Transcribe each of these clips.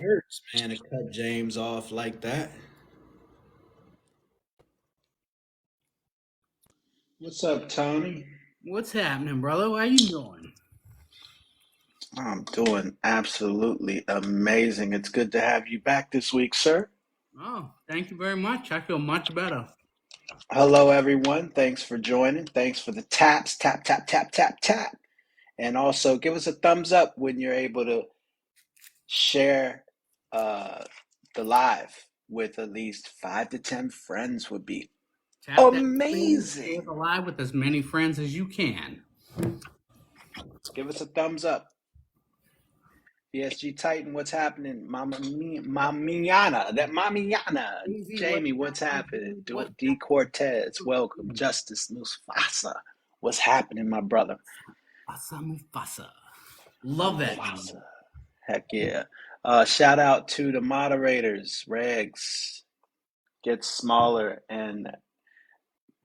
hurts, man, to cut James off like that. What's up, Tony? What's happening, brother? How you doing? I'm doing absolutely amazing. It's good to have you back this week, sir. Oh, thank you very much. I feel much better. Hello, everyone. Thanks for joining. Thanks for the taps, tap, tap, tap, tap, tap. And also give us a thumbs up when you're able to share uh, the live with at least 5 to 10 friends would be Tap that screen and stay amazing. alive with as many friends as you can. Give us a thumbs up. BSG Titan, what's happening? Mamiana, that Mamiana. Easy, what's Jamie, what's happening, happening? dude? What's D Cortez, welcome. happening? Justice Mufasa, what's happening, my brother? Mufasa, Mufasa. Love that name. Mufasa, heck yeah. Shout out to the moderators, Regs, Get Smaller, and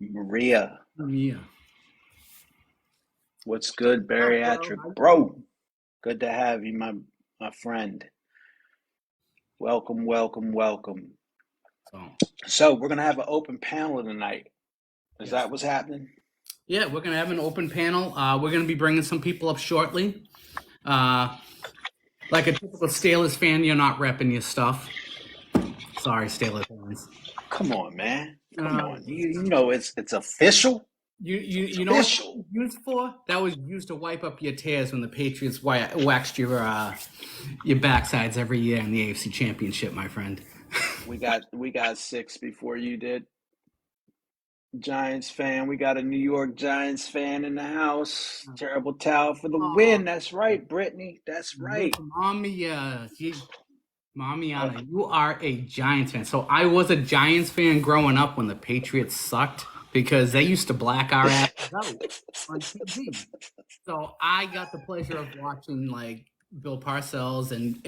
Maria. Yeah. What's good, What's up, bro? Bariatric How you Bro? doing? Good to have you, my friend. Welcome, welcome, welcome. So, So we're gonna have an open panel tonight. Is yes. that what's happening? Yeah, we're going to have an open panel. We're going to be bringing some people up shortly. Like a typical Steelers fan, you're not repping your stuff. Sorry, Steelers fans. Come on, man. Come Uh, on. You know it's official. It's You know what that official. was used for? That was used to wipe up your tears when the Patriots waxed your backsides every year in the AFC Championship, my friend. We got six before you did. Giants fan. We got a New York Giants fan in the house. Terrible towel for the Oh, win. That's right, Brittany. That's right. Mommy Uh, Anna, you are a Giants fan. So I was a Giants fan growing up when the Patriots sucked because they used to black our asses out on TV. So I got the pleasure of watching like Bill Parcells and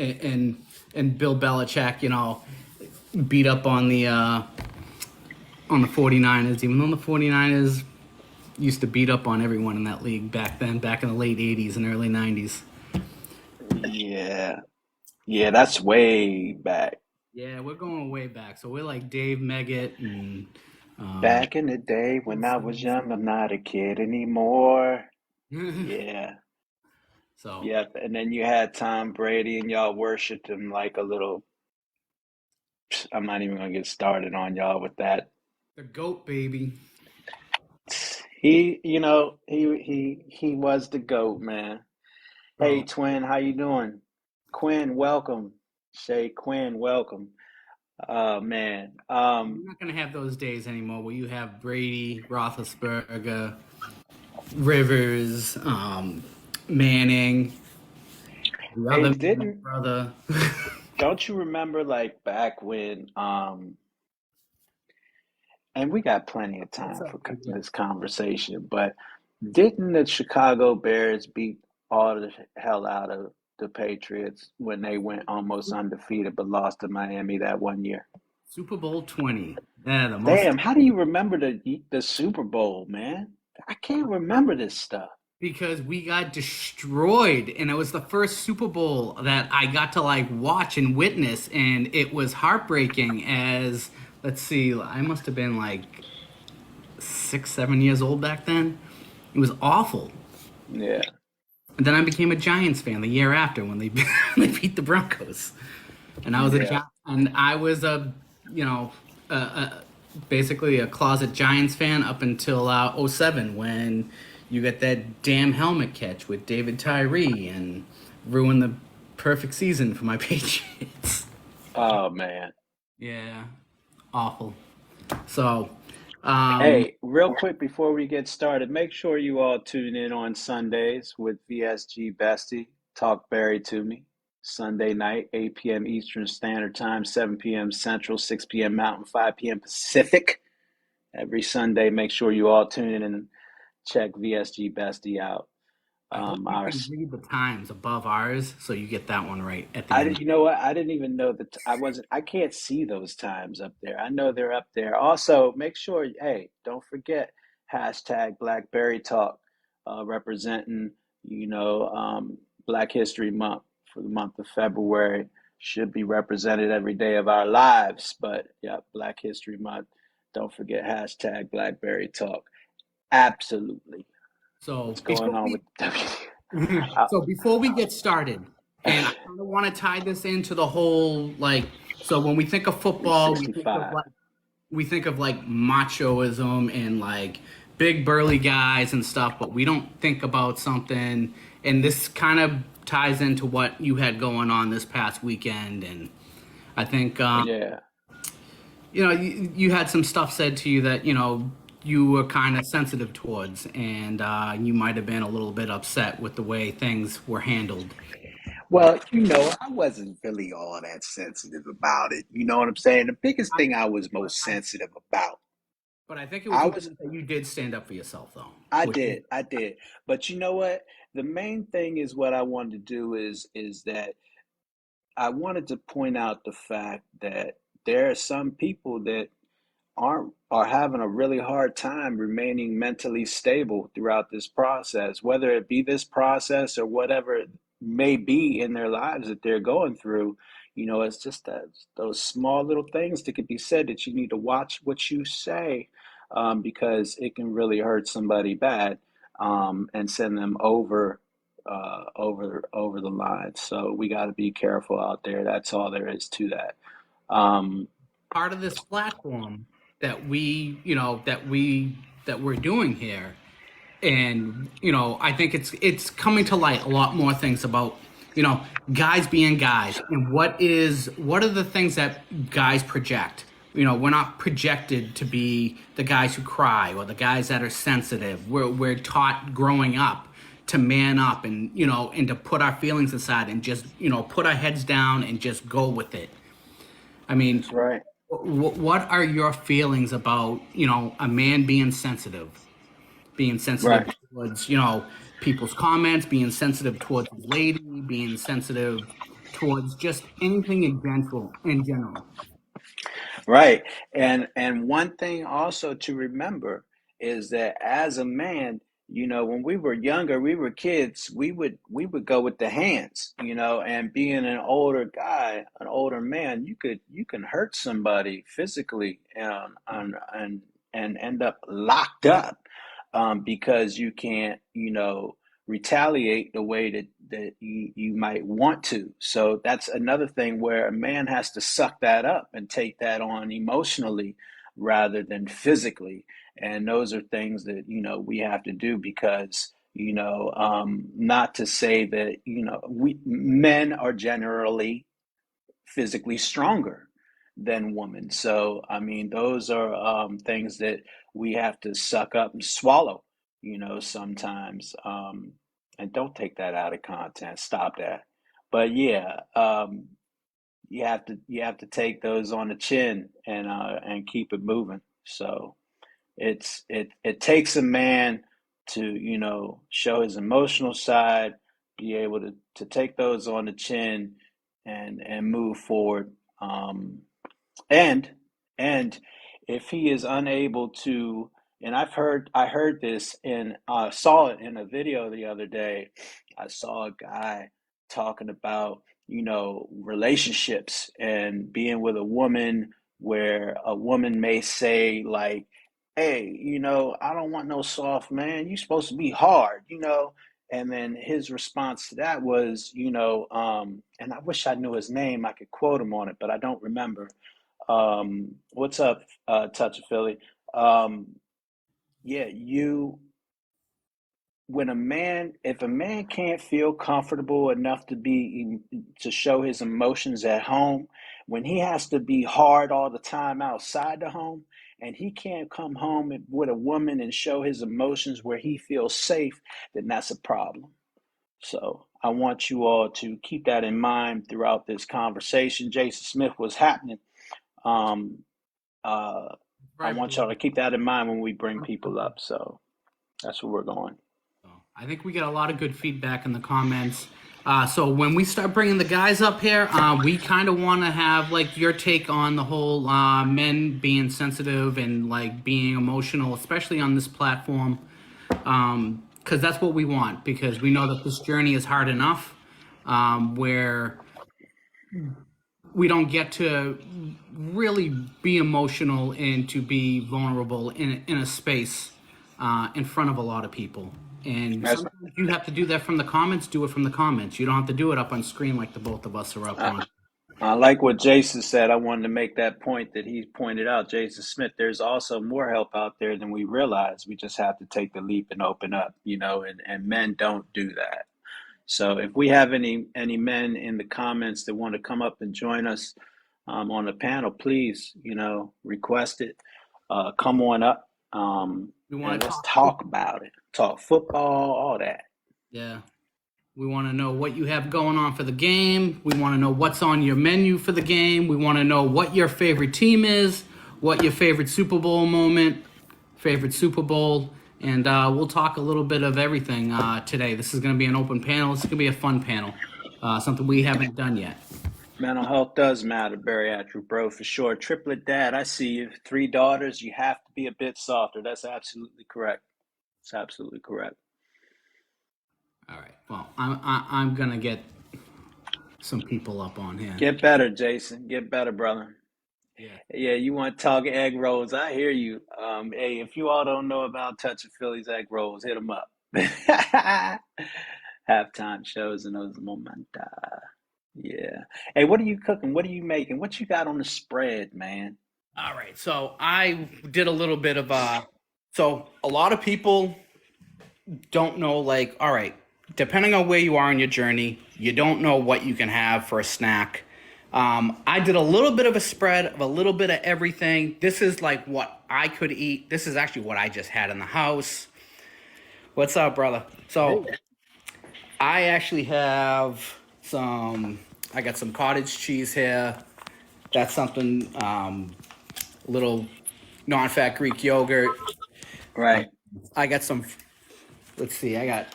Bill Belichick, beat up on the 49ers, even though the 49ers used to beat up on everyone in that league back then, back in the late 80s and early 90s. yeah. Yeah, that's way back. Yeah, we're going way back. So we're like Dave Meggett and Back in the day when I was young, I'm not a kid anymore. Yeah. so Yep. And then you had Tom Brady and y'all worshiped him like a little. I'm not even gonna get started on y'all with that. the GOAT baby. He was the GOAT, man. Hey So twin, how you doing? Quinn, welcome. Shay Quinn, welcome. Oh man. you're not gonna have those days anymore where you have Brady, Roethlisberger, Rivers, Manning, the Hey, other didn't brother. don't you remember like back when and we got plenty of What's time up, for DJ? this conversation, but didn't the Chicago Bears beat all the hell out of the Patriots when they went almost undefeated but lost to Miami that one year? Super Bowl 20. Yeah, the most Damn, how do you remember the Super Bowl, man? I can't remember this stuff. because we got destroyed and it was the first Super Bowl that I got to like watch and witness and it was heartbreaking as let's see, I must have been like 6, 7 years old back then. It was awful. Yeah, And then I became a Giants fan the year after when they they beat the Broncos. And yeah. I was a you know basically a closet Giants fan up until '07 when you get that damn helmet catch with David Tyree and ruined the perfect season for my Patriots. Oh man. Yeah, awful. So, um, Hey, real quick before we get started, make sure you all tune in on Sundays with VSG Bestie. Talk Barry to me. Sunday night, 8 p.m. Eastern Standard Time, 7 p.m. Central, 6 p.m. Mountain, 5 p.m. Pacific. Every Sunday, make sure you all tune in and check VSG Bestie out. I hope you Our can read the times above ours so you get that one right at the I end. did. You know what? I didn't even know that. I wasn't. I can't see those times up there. I know they're up there. Also, make sure. Hey, don't forget hashtag Blackberry Talk, representing Black History Month for the month of February. should be represented every day of our lives. But yeah, Black History Month. Don't forget hashtag Blackberry Talk. Absolutely. What's So going before on we with uh, so before we get started, and I kind of want to tie this into the whole like, so when we think of football, 365? we think of like machoism and like big burly guys and stuff, but we don't think about something. And this kind of ties into what you had going on this past weekend. And I think, Yeah. you had some stuff said to you that, you were kind of sensitive towards, and you might have been a little bit upset with the way things were handled. Well, I wasn't really all that sensitive about it. You know what I'm saying? The biggest I, thing I was but most I, sensitive about, but I think it was I was, important that you did stand up for yourself, though. I Which is did, I did. But you know what? The main thing is what I wanted to do is that I wanted to point out the fact that there are some people that are having a really hard time remaining mentally stable throughout this process, whether it be this process or whatever it may be in their lives that they're going through. It's just that those small little things that could be said that you need to watch what you say, because it can really hurt somebody bad, and send them over the line. So we got to be careful out there. That's all there is to that. Um, part of this platform that we're doing here. And I think it's coming to light a lot more things about guys being guys, and what are the things that guys project. We're not projected to be the guys who cry or the guys that are sensitive. We're taught growing up to man up, and to put our feelings aside and just put our heads down and just go with it. I mean, that's right. what are your feelings about a man being sensitive Right. towards people's comments, being sensitive towards his lady, being sensitive towards just anything in general. Right. And one thing also to remember is that as a man, when we were younger, we were kids, we would go with the hands, and being an older guy, an older man, you can hurt somebody physically, and end up locked up, because you can't, retaliate the way that you might want to. So that's another thing where a man has to suck that up and take that on emotionally rather than physically. And those are things that, we have to do because, not to say that, we men are generally physically stronger than women. So, I mean, those are, things that we have to suck up and swallow, sometimes. And don't take that out of context. Stop that. But yeah, you have to take those on the chin, and keep it moving. So it takes a man to show his emotional side, be able to take those on the chin, and move forward. Um, and and if he is unable to, and I heard this and saw it in a video the other day. I saw a guy talking about relationships and being with a woman, where a woman may say like, hey, I don't want no soft man, you're supposed to be hard, and then his response to that was, and I wish I knew his name, I could quote him on it, but I don't remember. What's up, Touch of Philly? Um, yeah, if a man can't feel comfortable enough to show his emotions at home, when he has to be hard all the time outside the home, and he can't come home with a woman and show his emotions where he feels safe, then that's a problem. So I want you all to keep that in mind throughout this conversation. Jason Smith was happening. Um, uh, I Right, want y'all to keep that in mind when we bring people up. So that's where we're going. I think we get a lot of good feedback in the comments. So when we start bringing the guys up here, we kind of want to have like your take on the whole men being sensitive and like being emotional, especially on this platform, because that's what we want. Because we know that this journey is hard enough, where we don't get to really be emotional and to be vulnerable in a space in front of a lot of people. And That's, sometimes you have to do that from the comments. Do it from the comments. You don't have to do it up on screen like the both of us are up I, on. I like what Jason said. I wanted to make that point that he pointed out, Jason Smith. There's also more help out there than we realize. We just have to take the leap and open up, and men don't do that. So if we have any men in the comments that want to come up and join us on the panel, please, request it. Come on up, We want and to let's talk. talk about it. Talk football, all that. Yeah. We want to know what you have going on for the game. We want to know what's on your menu for the game. We want to know what your favorite team is, what your favorite Super Bowl moment, favorite Super Bowl, and we'll talk a little bit of everything today. This is going to be an open panel. This is going to be a fun panel, something we haven't done yet. Mental health does matter, bariatric bro, for sure. Triplet dad, I see you. 3 daughters, you have to be a bit softer. That's absolutely correct. It's absolutely correct. All right. Well, I'm gonna get some people up on here. Get better, Jason. Get better, brother. Yeah. Yeah, you want to talk egg rolls. I hear you. Hey, if you all don't know about Touching Philly's egg rolls, hit them up. Halftime shows and those momenta. Yeah. Hey, what are you cooking? What are you making? What you got on the spread, man? All right. So I did a little bit of So a lot of people don't know, like, all right, depending on where you are in your journey, you don't know what you can have for a snack. I did a little bit of a spread of a little bit of everything. This is like what I could eat. This is actually what I just had in the house. What's up, brother? So I actually have I got some cottage cheese here. That's something, little non-fat Greek yogurt. Right. I got some, let's see, I got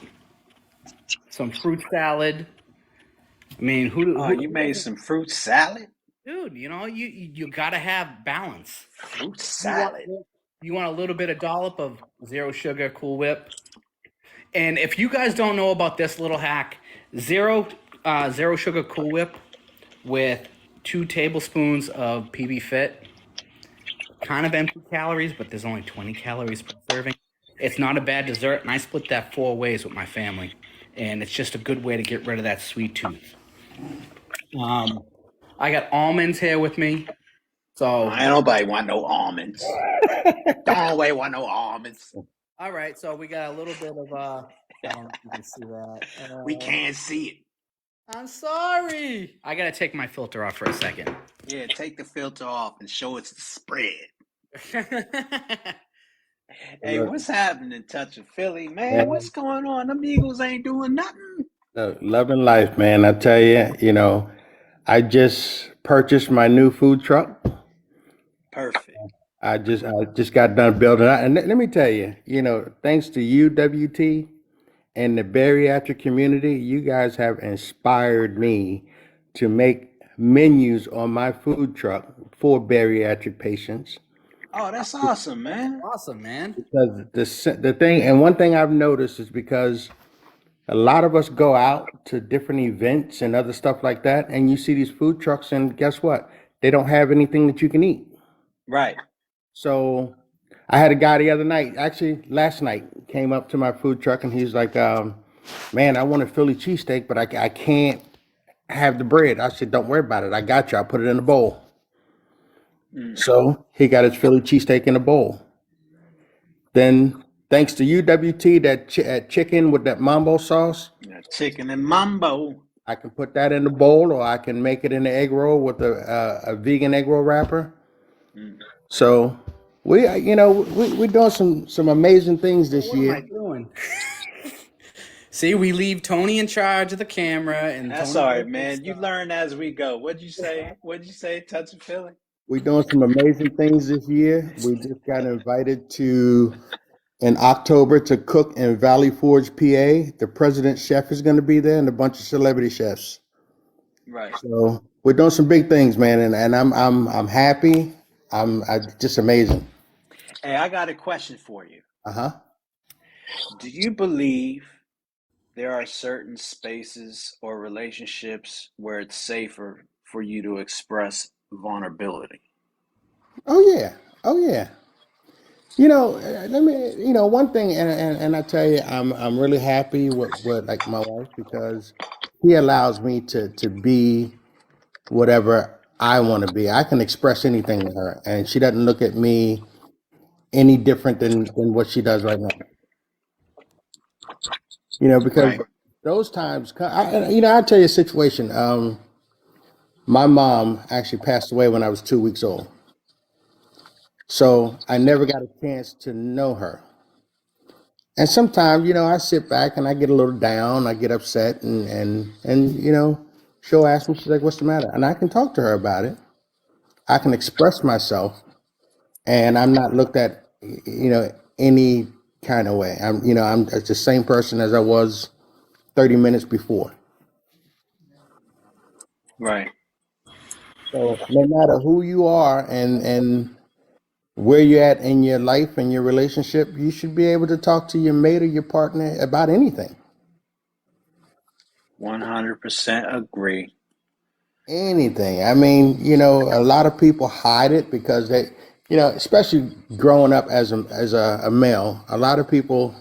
some fruit salad. I mean, Oh, you made some fruit salad? dude, you gotta have balance. Fruit You want salad. you want a little bit of dollop of zero sugar Cool Whip. And if you guys don't know about this little hack, zero sugar Cool Whip with 2 tablespoons of PB Fit, kind of empty calories, but there's only 20 calories per serving. It's not a bad dessert, and I split that 4 ways with my family, and it's just a good way to get rid of that sweet tooth. I got almonds here with me, so Ain't nobody want no almonds. Don't nobody want no almonds. all right. So we got a little bit of I don't know if you can see that. We can't see it. I'm sorry. I gotta take my filter off for a second. Yeah, take the filter off and show us the spread. Hey, what's happening, Touch of Philly, man? What's going on? Them Eagles ain't doing nothing. Loving life, man. I tell you, I just purchased my new food truck. Perfect. I just got done building out, and let me tell you, thanks to UWT and the bariatric community, you guys have inspired me to make menus on my food truck for bariatric patients. Oh, that's awesome, man. Awesome, man. Because the thing, and one thing I've noticed is because a lot of us go out to different events and other stuff like that, and you see these food trucks, and guess what? They don't have anything that you can eat. Right. So I had a guy the other night, actually last night, came up to my food truck, and he's like, man, I want a Philly cheesesteak, but I can't have the bread. I said, don't worry about it. I got you. I'll put it in a bowl. So he got his Philly cheesesteak in a bowl. Then, thanks to UWT, that chicken with that mambo sauce, Yeah, chicken and mambo. I can put that in the bowl, or I can make it in the egg roll with a vegan egg roll wrapper. Mm. So we're doing some amazing things this What am I year. doing? See, we leave Tony in charge of the camera, and That's Tony all right, does man. this You stuff. learn as we go. What'd you say? What'd you say, Touch of Philly? We're doing some amazing things this year. We just got invited to in October to cook in Valley Forge, PA. The president's chef is going to be there, and a bunch of celebrity chefs. Right. So we're doing some big things, man, and I'm happy. I just amazing. Hey, I got a question for you. Uh-huh. Do you believe there are certain spaces or relationships where it's safer for you to express vulnerability. Oh yeah. Oh yeah. Let me. One thing, and I tell you, I'm really happy with like my wife because he allows me to be whatever I want to be. I can express anything to her, and she doesn't look at me any different than what she does right now. Because Right. those times, I'll tell you a situation. My mom actually passed away when I was 2 weeks old, so I never got a chance to know her. And sometimes, I sit back and I get a little down, I get upset, and she'll ask me, she's like, "What's the matter?" And I can talk to her about it. I can express myself, and I'm not looked at, any kind of way. I'm the same person as I was 30 minutes before. Right. So no matter who you are and where you're at in your life and your relationship, you should be able to talk to your mate or your partner about anything. 100% agree. Anything. I mean, a lot of people hide it because they, especially growing up as a male, a lot of people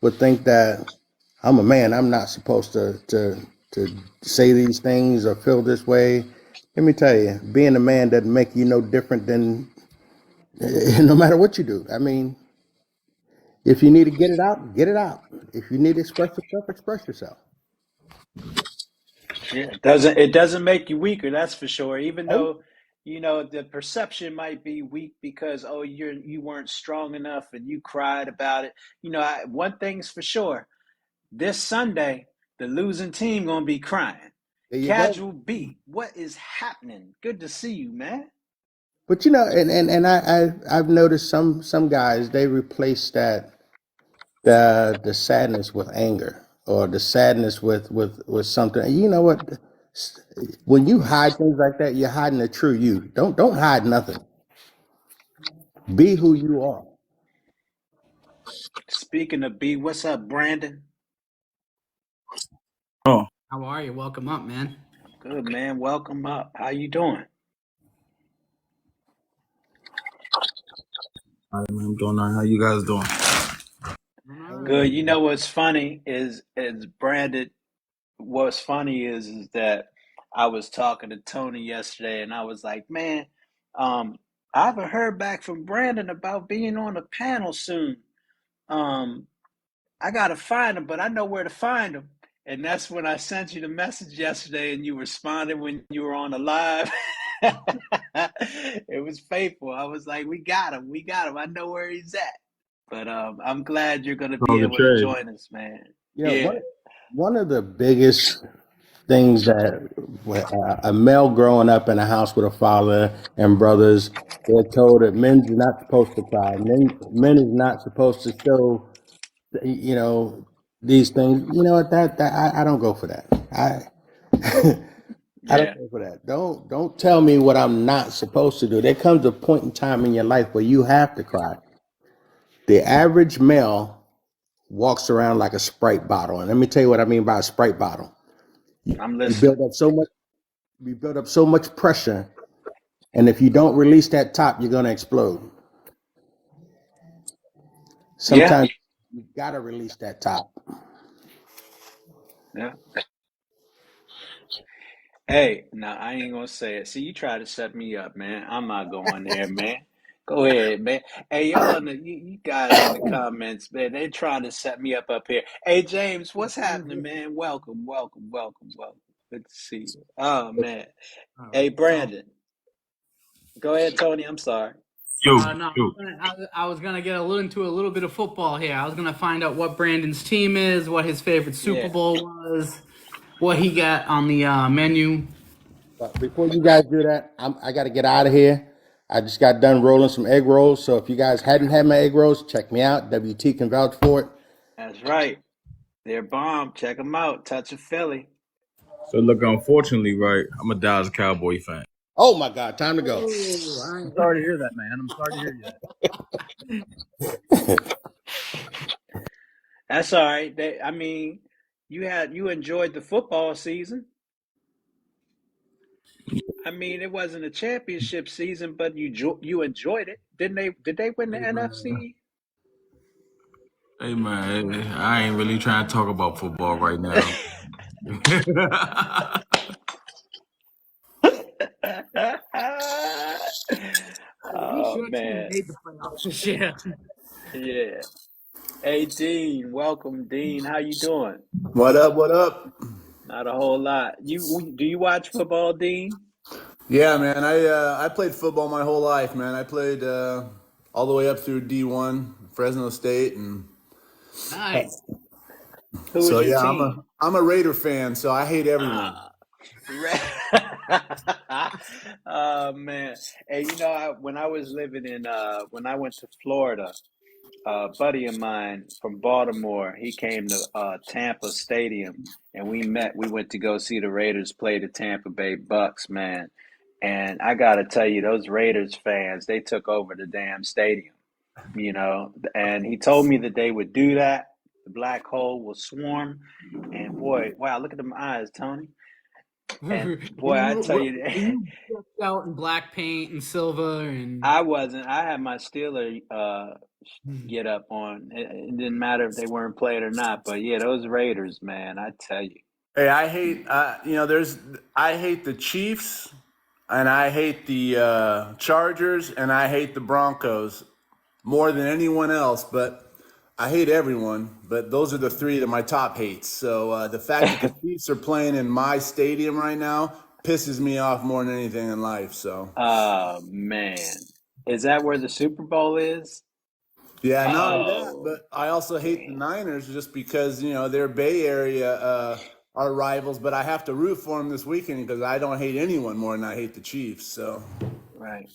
would think that I'm a man. I'm not supposed to say these things or feel this way. Let me tell you, being a man doesn't make you no different than no matter what you do. I mean, if you need to get it out, get it out. If you need to express yourself, express yourself. Yeah, it doesn't make you weaker, that's for sure. Even Oh, though, the perception might be weak because you weren't strong enough and you cried about it. One thing's for sure. This Sunday, the losing team gonna be crying. there you go. Casual B, what is happening? Good to see you, man. But I've noticed some guys they replace the sadness with anger or the sadness with something. You know what? When you hide things like that, you're hiding the true you. Don't hide nothing. Be who you are. Speaking of B, what's up, Brandon? Oh, How are you? Welcome up, man. Good, man. Welcome up. How you doing? all right, man, I'm doing all right. How you guys doing? All All right. Good. right. What's funny is Brandon. What's funny is that I was talking to Tony yesterday, and I was like, man, um, I haven't heard back from Brandon about being on a panel soon. Um, I gotta find him, but I know where to find him. And that's when I sent you the message yesterday, and you responded when you were on the live. It was faithful. I was like, we got him. I know where he's at. But I'm glad you're gonna be How's the able to trade? join us, man. You know, Yeah, one of the biggest things that a male growing up in a house with a father and brothers, they're told that men's not supposed to cry. Men is not supposed to show, you know, these things. You know what? I don't go for that. I don't yeah. go for that. Don't tell me what I'm not supposed to do. There comes a point in time in your life where you have to cry. The average male walks around like a Sprite bottle, and let me tell you what I mean by a Sprite bottle. I'm You listening. build up so much. You build up so much pressure, and if you don't release that top, you're gonna explode. Yeah, Sometimes you gotta release that top. yeah. Hey, now I ain't gonna say it. See, you try to set me up, man. I'm not going there, man. Go ahead, man. Hey, y'all you guys in the comments, man, they trying to set me up here. Hey, James, what's happening, man? Welcome, welcome, welcome, welcome. Good to see you. Oh man. All Hey, right. So, Brandon. Go ahead, Tony. I'm sorry. You, no, you. I was gonna get into a little bit of football here. I was gonna find out what Brandon's team is, what his favorite Super Yeah, Bowl was, what he got on the menu. But before you guys do that, I got to get out of here. I just got done rolling some egg rolls. So if you guys hadn't had my egg rolls, check me out. WT can vouch for it. that's right. They're bomb. Check them out. Touch of Philly. So look, unfortunately, right, I'm a Dallas Cowboy fan. Oh my God, time to go. Oh, I'm sorry to hear that, man. I'm sorry to hear that. That's all right. I mean, you enjoyed the football season. I mean, it wasn't a championship season, but you enjoyed it, didn't they? Did they win the Hey man, NFC? hey man, I ain't really trying to talk about football right now. At least Oh your team man, made the playoffs this year. yeah. Hey Dean, welcome Dean. How you doing? What up? What up? Not a whole lot. Do you watch football, Dean? Yeah, man. I played football my whole life, man. I played all the way up through D1, Fresno State, and Nice. Who was so your yeah, team? I'm a Raider fan. So I hate everyone. Ah, oh man. Hey, when I was living when I went to Florida, a buddy of mine from Baltimore, he came to Tampa Stadium and we went to go see the Raiders play the Tampa Bay Bucks, man. And I gotta tell you, those Raiders fans, they took over the damn stadium, and he told me that they would do that. The black hole will swarm. And boy, wow, look at them eyes, Tony. And were boy, I tell you, you decked out in black paint and silver and I wasn't. I had my Steeler get up on. It didn't matter if they weren't playing or not. But yeah, those Raiders, man, I tell you. Hey, I hate I hate the Chiefs, and I hate the Chargers, and I hate the Broncos more than anyone else. But I hate everyone. But those are the three of my top hates. So the fact that the Chiefs are playing in my stadium right now pisses me off more than anything in life. So Oh man, is that where the Super Bowl is? yeah, not only that, Oh, but I also hate the damn. Niners just because they're Bay Area are rivals. But I have to root for them this weekend because I don't hate anyone more than I hate the Chiefs. So Right.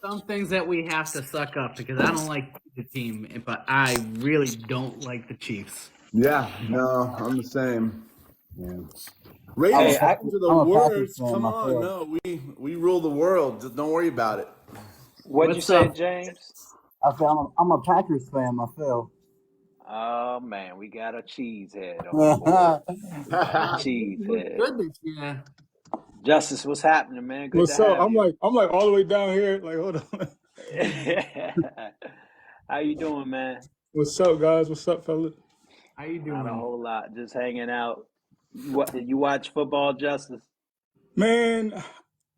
some things that we have to suck up because I don't like the team, but I really don't like the Chiefs. yeah, no, I'm the same. Yeah. I'm a Raiders Hey, fans are the I'm a Packers worst. fan Come on, myself. no, we rule the world. Just don't worry about it. what'd you What's say, up? James? I said I'm a Packers fan myself. Oh man, we got a cheese head on board. Yeah, We got a Ah, cheese we look head. good this year. Justice, what's happening, man? Good to What's up? have you. I'm like all the way down here. Like, hold on. How you doing, man? What's up, guys? What's up, fella? How you Not a doing? whole lot. Just hanging out. You watch football, Justice? Man,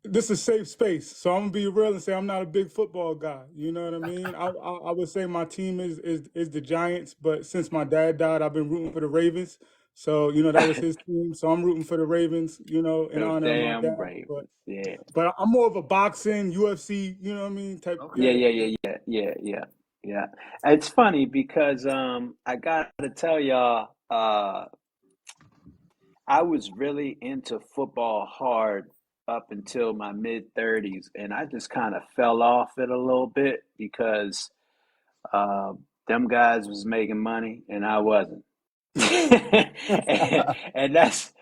this is a safe space. So I'm gonna be real and say I'm not a big football guy. You know what I mean? I would say my team is the Giants, but since my dad died, I've been rooting for the Ravens. So, that was his team. So I'm rooting for the Ravens, in The honor of my damn dad. But Ravens. Yeah. but I'm more of a boxing, UFC, you know what I mean, type Yeah, Okay. guy. yeah, yeah, yeah, yeah, yeah, yeah. It's funny because I got to tell y'all, I was really into football hard up until my mid 30s, and I just kind of fell off it a little bit because uh, them guys was making money and I wasn't. And that's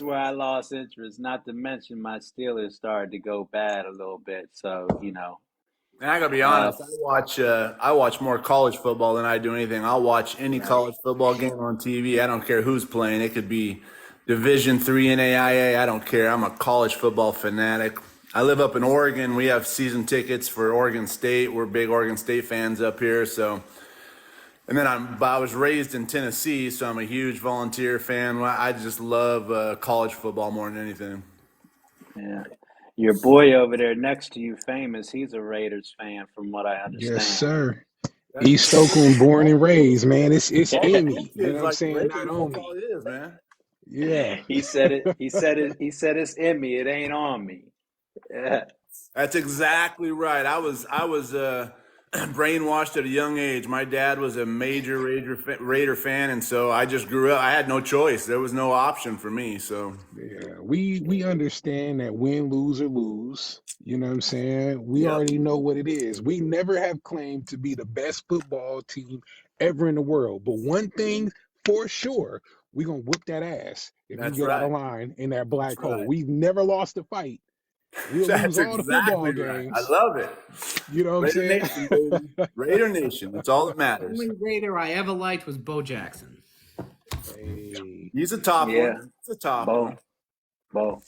where I lost interest. Not to mention my Steelers started to go bad a little bit. So, And I gotta be uh, honest, I watch more college football than I do anything. I'll watch any right. college football game on TV. I don't care who's playing. It could be Division III NAIA. I don't care. I'm a college football fanatic. I live up in Oregon. We have season tickets for Oregon State. We're big Oregon State fans up here. So, and then I was raised in Tennessee, so I'm a huge Volunteer fan. I just love college football more than anything. Yeah. Your boy over there next to you, famous, he's a Raiders fan from what I Yes, understand. sir. That's East Oakland, born and raised, man. It's in me. You know kids what I'm like the saying? Not Raiders. on That's all me. it is, man. Yeah. He said it's in me, it ain't on me. Yeah. That's exactly right. I was brainwashed at a young age. My dad was a major Raider fan, and so I just grew up. I had no choice. There was no option for me. So Yeah. We understand that win, lose, or lose. You know what I'm saying? We yep, already know what it is. We never have claimed to be the best football team ever in the world. But one thing for sure, we're gonna whoop that ass if you that's get out right. of line in that black That's hole. right. We've never lost a fight. We'll lose That's all the football exactly right. I games. love it. You know what I'm Raider saying? Nation, baby. Raider Nation. That's all that The matters. only Raider I ever liked was Bo Jackson. Hey, He's a top Yeah. one. He's a top Bo. one. Bo.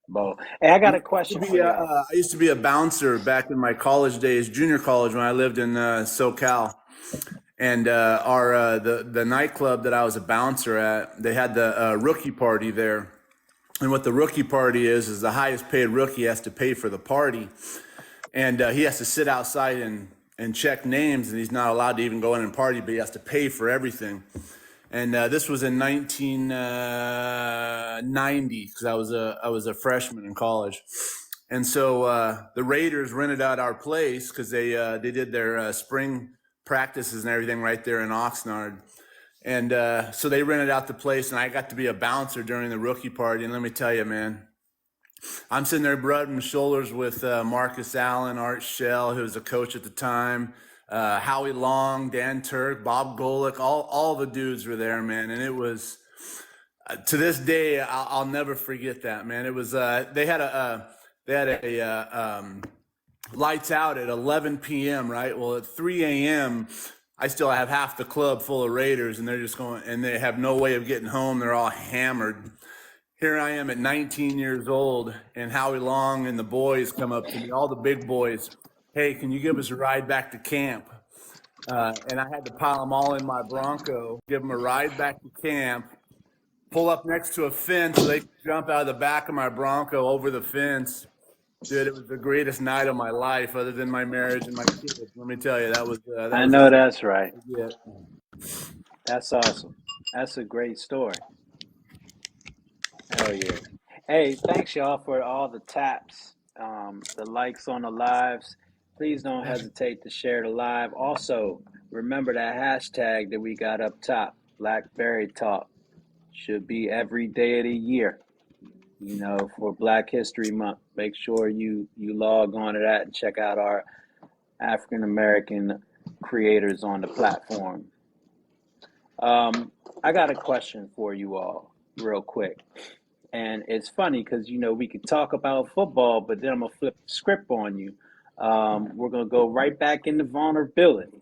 Bo. Hey, I got a I question for y'all. used to be a bouncer back in my college days, junior college, when I lived in SoCal. And the nightclub that I was a bouncer at, they had the rookie party there. And what the rookie party is the highest paid rookie has to pay for the party. And he has to sit outside and check names, and he's not allowed to even go in and party, but he has to pay for everything. And this was in 1990, because I was a freshman in college. And so the Raiders rented out our place because they did their spring practices and everything right there in Oxnard. And so they rented out the place, and I got to be a bouncer during the rookie party. And let me tell you, man, I'm sitting there rubbing shoulders with Marcus Allen, Art Shell, who was a coach at the time, Howie Long, Dan Turk, Bob Golick, all the dudes were there, man. And it was, to this day, I'll never forget that, man. It was, they had a lights out at 11 p.m., right? Well, at 3 a.m., I still have half the club full of Raiders, and they're just going, and they have no way of getting home. They're all hammered. Here I am at 19 years old, and Howie Long and the boys come up to me, all the big boys. Hey, can you give us a ride back to camp? And I had to pile them all in my Bronco, give them a ride back to camp, pull up next to a fence so they could jump out of the back of my Bronco over the fence. Dude, it was the greatest night of my life, other than my marriage and my kids. Let me tell you, that was. I know that's right. Yeah. That's awesome. That's a great story. Hell yeah. Hey, thanks y'all for all the taps, the likes on the lives. Please don't hesitate to share the live. Also, remember that hashtag that we got up top, Blackberry Talk. Should be every day of the year, for Black History Month. Make sure you log on to that and check out our African American creators on the platform. I got a question for you all real quick. And it's funny because, we could talk about football, but then I'm going to flip the script on you. We're going to go right back into vulnerability.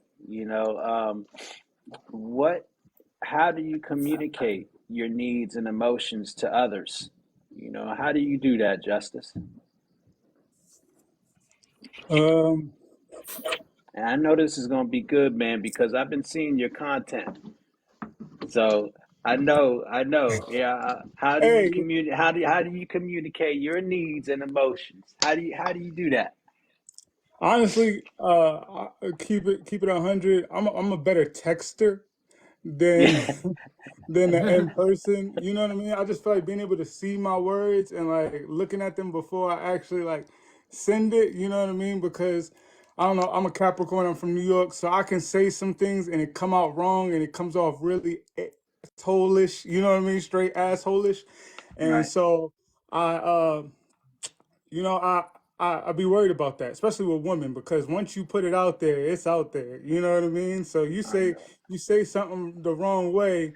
How do you communicate your needs and emotions to others? How do you do that, Justice? And I know this is going to be good, man, because I've been seeing your content. So I know. Yeah. How do you communicate? How do you communicate your needs and emotions? How do you do that? Honestly, keep it 100. I'm a better texter than the in person. You know what I mean? I just feel like being able to see my words and like looking at them before I actually like send it. You know what I mean? Because I don't know. I'm a Capricorn. I'm from New York, so I can say some things and it come out wrong and it comes off really asshole-ish. You know what I mean? Straight asshole-ish. And Right. so I I be worried about that, especially with women, because once you put it out there, it's out there. You know what I mean? So you say something the wrong way,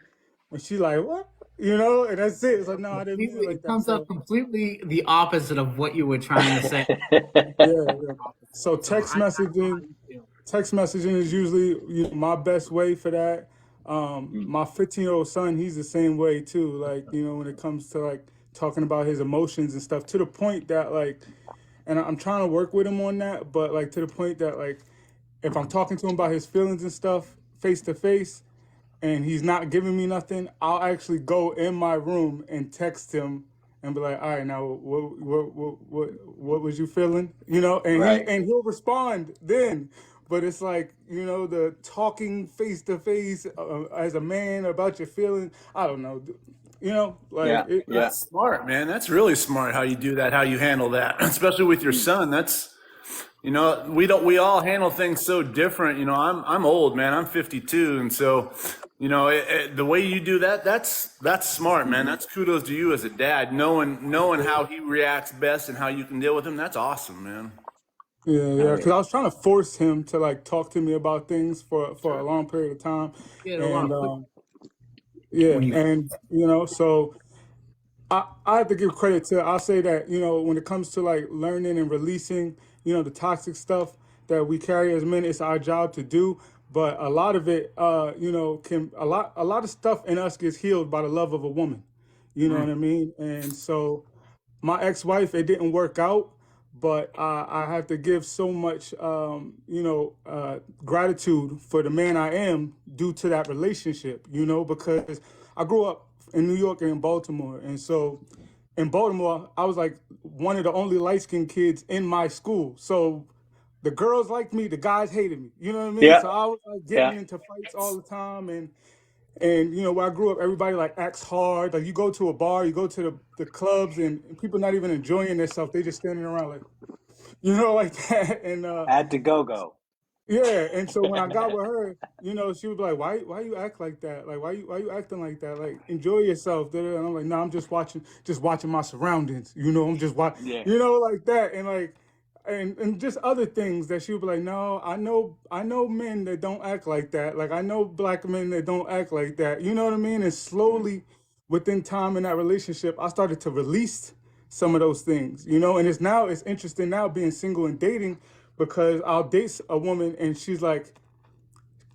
and she like, what? And that's it. It's like, no, I didn't mean it like It that. comes up completely the opposite of what you were trying to say. Yeah. So So I know how you feel. text messaging is usually my best way for that. My 15-year-old son, he's the same way too. Like, when it comes to like talking about his emotions and stuff, to the point that like, and I'm trying to work with him on that, but like to the point that like, if I'm talking to him about his feelings and stuff face to face, and he's not giving me nothing, I'll actually go in my room and text him and be like, all right, now what was you feeling? And Right. he'll respond then. But it's like, the talking face to face as a man about your feelings. I don't know. Yeah. That's smart, man. That's really smart how you do that, how you handle that, especially with your son. That's, we all handle things so different. I'm old, man. I'm 52. And so, the way you do that, that's smart, man. That's kudos to you as a dad, knowing how he reacts best and how you can deal with him. That's awesome, man. Yeah, because I was trying to force him to like talk to me about things for a long period of time, Get a lot and of yeah, when you and so I have to give credit to. I'll say that when it comes to like learning and releasing the toxic stuff that we carry as men, it's our job to do. But a lot of it, can a lot of stuff in us gets healed by the love of a woman. You know what I mean? And so my ex-wife, it didn't work out, but I have to give so much, gratitude for the man I am due to that relationship, because I grew up in New York and in Baltimore. And so in Baltimore, I was like one of the only light-skinned kids in my school. So the girls liked me, the guys hated me. You know what I mean? Yeah, So I was like yeah, getting into fights all the time. And where I grew up, everybody like acts hard. Like you go to a bar, you go to the clubs, and people not even enjoying themselves. They just standing around like, like that. And at the go-go. yeah. And so when I got with her, she was like, why you act like that? Like why you acting like that? Like enjoy yourself. Da, da, da. And I'm like, no, I'm just watching my surroundings. I'm just watching, Yeah, like that. And like and just other things that she would be like, no, I know men that don't act like that. Like I know black men that don't act like that. You know what I mean? And slowly within time in that relationship, I started to release some of those things, and it's interesting now being single and dating, because I'll date a woman and she's like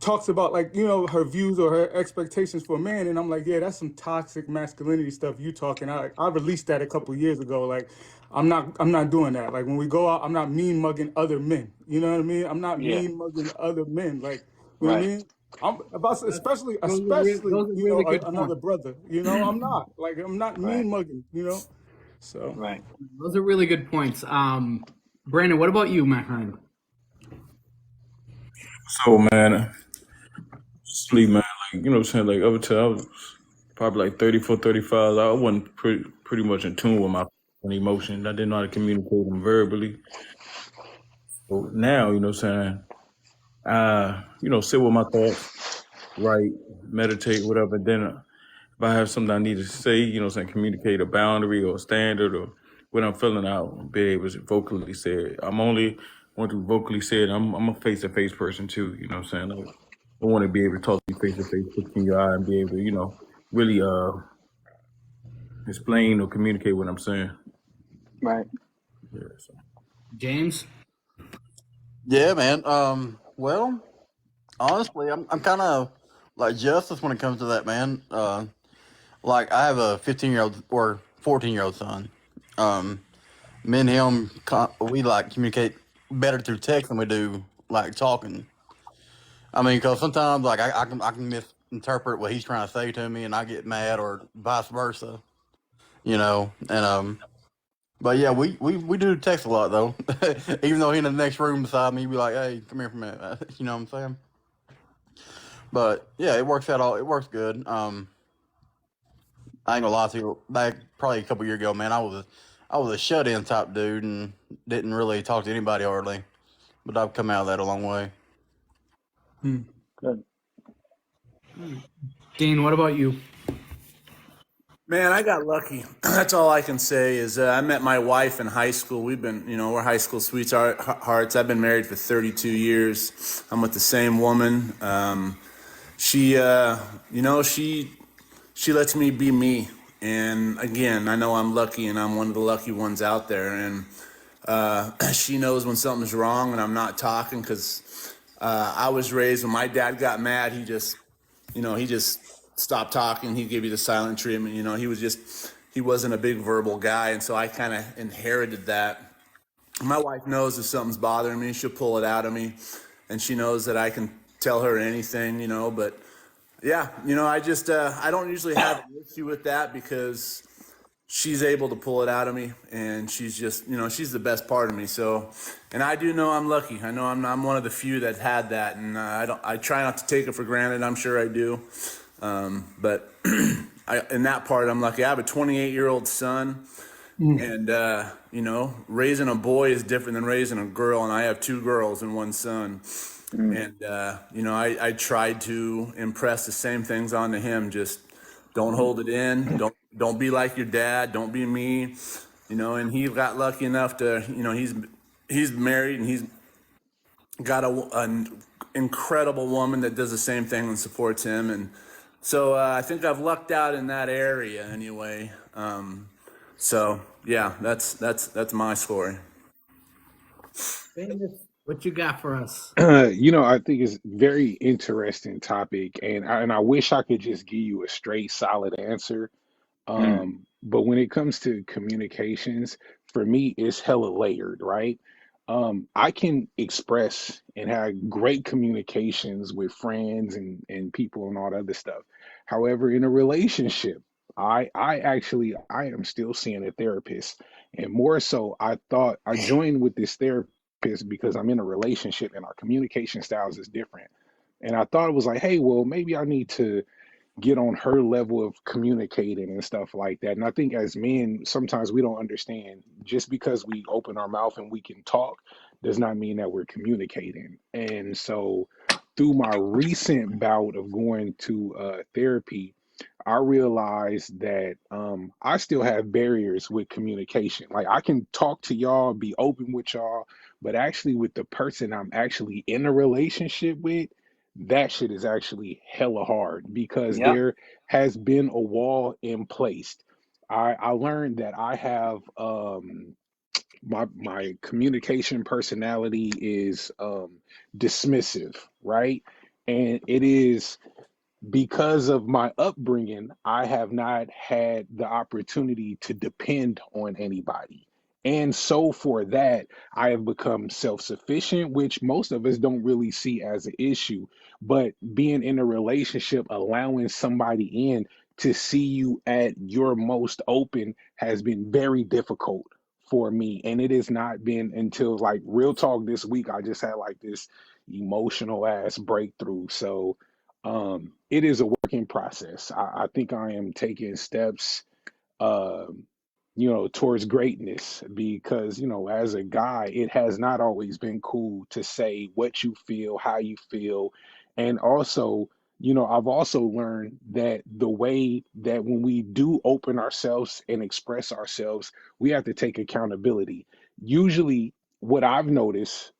talks about like her views or her expectations for a man, and I'm like, yeah, that's some toxic masculinity stuff you talking. I released that a couple years ago. Like I'm not doing that. Like when we go out, I'm not mean mugging other men. You know what I mean? I'm not yeah, mean mugging other men. Like you know what I right. mean? I'm about That's, especially those are really good another points. brother. I'm not Right, mean mugging. So right. Those are really good points. Brandon, what about you, my friend? So man, sleep, man. Like, you know what I'm saying? Like, up until I was probably like 34, 35, I wasn't pretty much in tune with my emotions. I didn't know how to communicate them verbally. So now, you know what I'm saying? Sit with my thoughts, write, meditate, whatever. Then if I have something I need to say, you know what I'm saying, communicate a boundary or a standard or what I'm feeling out, be able to vocally say it. I'm only want to vocally say it. I'm a face-to-face person too, you know what I'm saying? Like, I want to be able to talk to you face-to-face, look in your eye and be able to, really explain or communicate what I'm saying. Right. Yeah, so. James? Yeah, man. Well, honestly, I'm kind of like Justice when it comes to that, man. Like I have a 15-year-old or 14-year-old son. Me and him, we like communicate better through text than we do like talking. I mean, because sometimes like I can misinterpret what he's trying to say to me, and I get mad, or vice versa. And but yeah, we do text a lot though. Even though he's in the next room beside me, he'd be like, "Hey, come here for a minute." You know what I'm saying? But yeah, it works out. It works good. I ain't gonna lie to you. Back probably a couple years ago, man, I was a shut-in type dude and didn't really talk to anybody hardly. But I've come out of that a long way. Good. Dean, what about you? Man, I got lucky. That's all I can say is I met my wife in high school. We've been, we're high school sweethearts. I've been married for 32 years. I'm with the same woman. She, she lets me be me. And again, I know I'm lucky and I'm one of the lucky ones out there. And she knows when something's wrong and I'm not talking because I was raised when my dad got mad, he just stopped talking. He'd give you the silent treatment. He wasn't a big verbal guy. And so I kind of inherited that. My wife knows if something's bothering me, she'll pull it out of me. And she knows that I can tell her anything, but yeah, I don't usually have an issue with that because she's able to pull it out of me, and she's just, she's the best part of me. So, and I do know I'm lucky. I know I'm one of the few that had that, and I try not to take it for granted. I'm sure I do, but in that part, I'm lucky. I have a 28-year-old son, and raising a boy is different than raising a girl, and I have two girls and one son. And I tried to impress the same things onto him. Just don't hold it in. Don't be like your dad. Don't be me. And he got lucky enough to, he's married and he's got an incredible woman that does the same thing and supports him. And so I think I've lucked out in that area anyway. So yeah, that's my story. What you got for us? I think it's very interesting topic, and I wish I could just give you a straight, solid answer. But when it comes to communications, for me, it's hella layered, right? I can express and have great communications with friends and people and all that other stuff. However, in a relationship, I am still seeing a therapist. And more so, I thought I joined with this therapist because I'm in a relationship and our communication styles is different. And I thought it was like, hey, well, maybe I need to get on her level of communicating and stuff like that. And I think as men, sometimes we don't understand just because we open our mouth and we can talk does not mean that we're communicating. And so through my recent bout of going to therapy, I realized that I still have barriers with communication. Like I can talk to y'all, be open with y'all, but actually with the person I'm actually in a relationship with, that shit is actually hella hard because Yeah. there has been a wall in place. I learned that I have my communication personality is dismissive, right? And it is because of my upbringing, I have not had the opportunity to depend on anybody. And so for that, I have become self-sufficient, which most of us don't really see as an issue. But being in a relationship, allowing somebody in to see you at your most open has been very difficult for me. And it has not been until like real talk this week, I just had like this emotional ass breakthrough. So it is a working process. I think I am taking steps, um, towards greatness because, as a guy, it has not always been cool to say what you feel, how you feel. And also, I've also learned that the way that when we do open ourselves and express ourselves, we have to take accountability. Usually, what I've noticed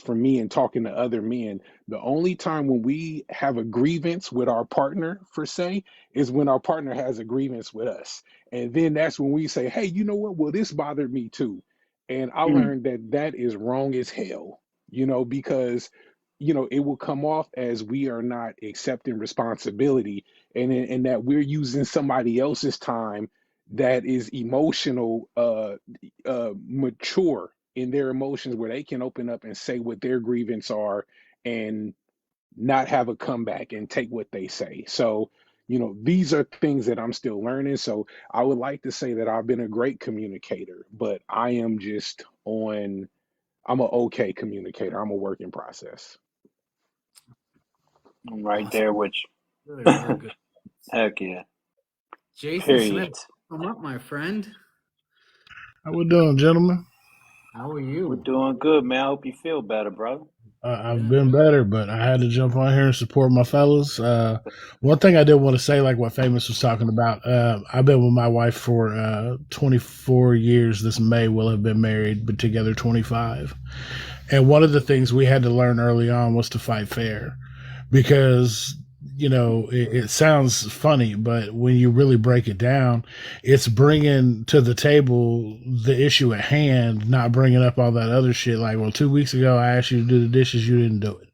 for me and talking to other men, the only time when we have a grievance with our partner, for say, is when our partner has a grievance with us. And then that's when we say, hey, you know what? Well, this bothered me too. And I Mm. learned that that is wrong as hell, because, it will come off as we are not accepting responsibility and that we're using somebody else's time that is emotional, mature in their emotions where they can open up and say what their grievance are and not have a comeback and take what they say. So, these are things that I'm still learning. So I would like to say that I've been a great communicator, but I'm an okay communicator. I'm a work in process. I'm right there Awesome. with Really, you. real good. Heck yeah. Jason Period. Smith, come up, my friend. How we doing, gentlemen? How are We're you? doing good, man. I hope you feel better, brother. I've Yeah. been better, but I had to jump on here and support my fellas. One thing I did want to say, like what Famous was talking about, I've been with my wife for 24 years. This May will have been married, but together 25. And one of the things we had to learn early on was to fight fair because it sounds funny, but when you really break it down, it's bringing to the table the issue at hand, not bringing up all that other shit like, well, 2 weeks ago I asked you to do the dishes, you didn't do it.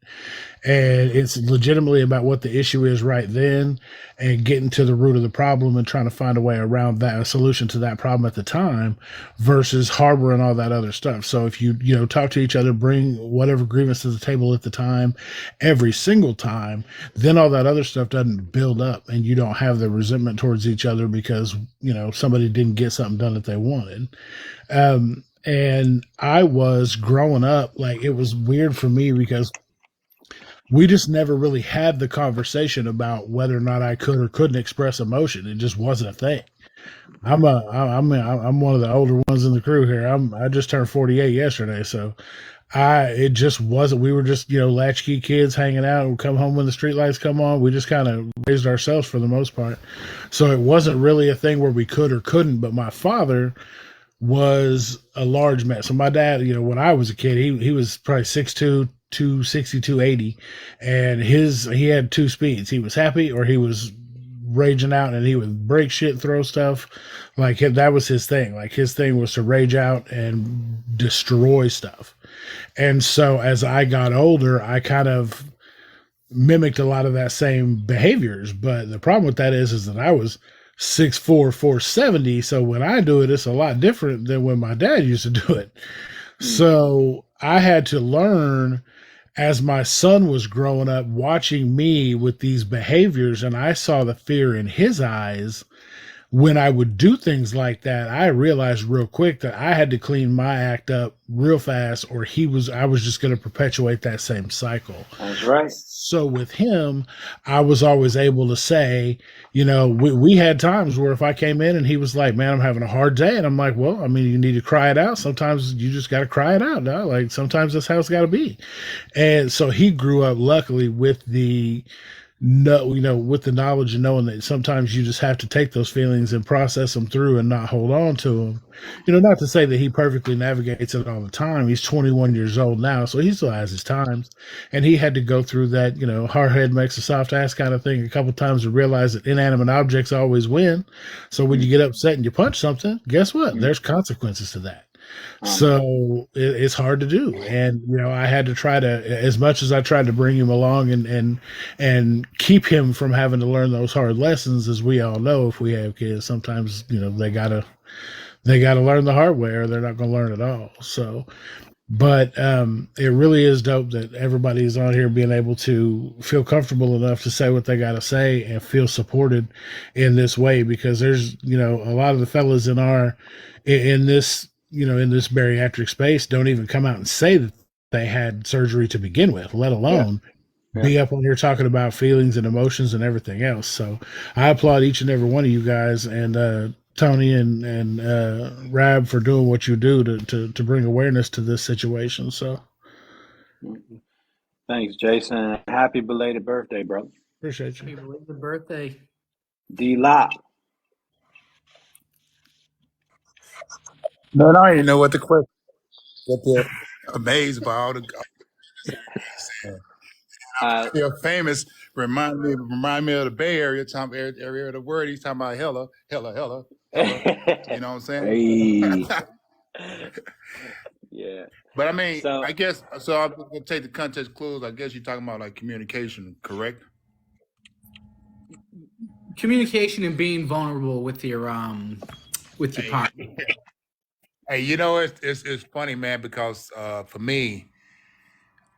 And it's legitimately about what the issue is right then and getting to the root of the problem and trying to find a way around that, a solution to that problem at the time versus harboring all that other stuff. So if you talk to each other, bring whatever grievance to the table at the time, every single time, then all that other stuff doesn't build up and you don't have the resentment towards each other because, somebody didn't get something done that they wanted. And I was growing up, like it was weird for me because we just never really had the conversation about whether or not I could or couldn't express emotion. It just wasn't a thing. I'm one of the older ones in the crew here. I just turned 48 yesterday, so it just wasn't. We were just latchkey kids hanging out. We come home when the streetlights come on. We just kind of raised ourselves for the most part, so it wasn't really a thing where we could or couldn't. But my father was a large man. So my dad, when I was a kid, he was probably 6'2", 260, 280, and he had two speeds. He was happy or he was raging out, and he would break shit, throw stuff. Like that was his thing. Like his thing was to rage out and destroy stuff. And so as I got older, I kind of mimicked a lot of that same behaviors. But the problem with that is that I was 6'4", 470. So when I do it, it's a lot different than when my dad used to do it. So I had to learn as my son was growing up, watching me with these behaviors, and I saw the fear in his eyes when I would do things like that. I realized real quick that I had to clean my act up real fast, or I was just going to perpetuate that same cycle. That's right. So with him, I was always able to say, we had times where if I came in and he was like, "Man, I'm having a hard day," and I'm like, "Well, I mean, you need to cry it out. Sometimes you just got to cry it out. No? Like sometimes that's how it's got to be." And so he grew up luckily with the with the knowledge and knowing that sometimes you just have to take those feelings and process them through and not hold on to them. Not to say that he perfectly navigates it all the time. He's 21 years old now, so he still has his times. And he had to go through that, hard head makes a soft ass kind of thing a couple times to realize that inanimate objects always win. So when you get upset and you punch something, guess what? There's consequences to that. So it's hard to do. And, I had to try to, as much as I tried to bring him along and keep him from having to learn those hard lessons, as we all know, if we have kids, sometimes, they gotta learn the hard way or they're not going to learn at all. So, but it really is dope that everybody is on here being able to feel comfortable enough to say what they got to say and feel supported in this way, because there's, a lot of the fellas in this bariatric space don't even come out and say that they had surgery to begin with, let alone be up on here talking about feelings and emotions and everything else. So I applaud each and every one of you guys, and Tony and Rabb, for doing what you do to bring awareness to this situation. So thanks, Jason. Happy belated birthday, bro. Appreciate you. Happy belated birthday. D-Lot. Man, I didn't know what the question. What they're amazed by all the. They're famous. Remind me of the Bay Area. Time area of the word. He's talking about hella. You know what I'm saying? Hey. Yeah. But I mean, So- I guess so. I'm gonna take the context clues. I guess you're talking about like communication, correct? Communication and being vulnerable with your partner. Hey, it's funny, man, because for me,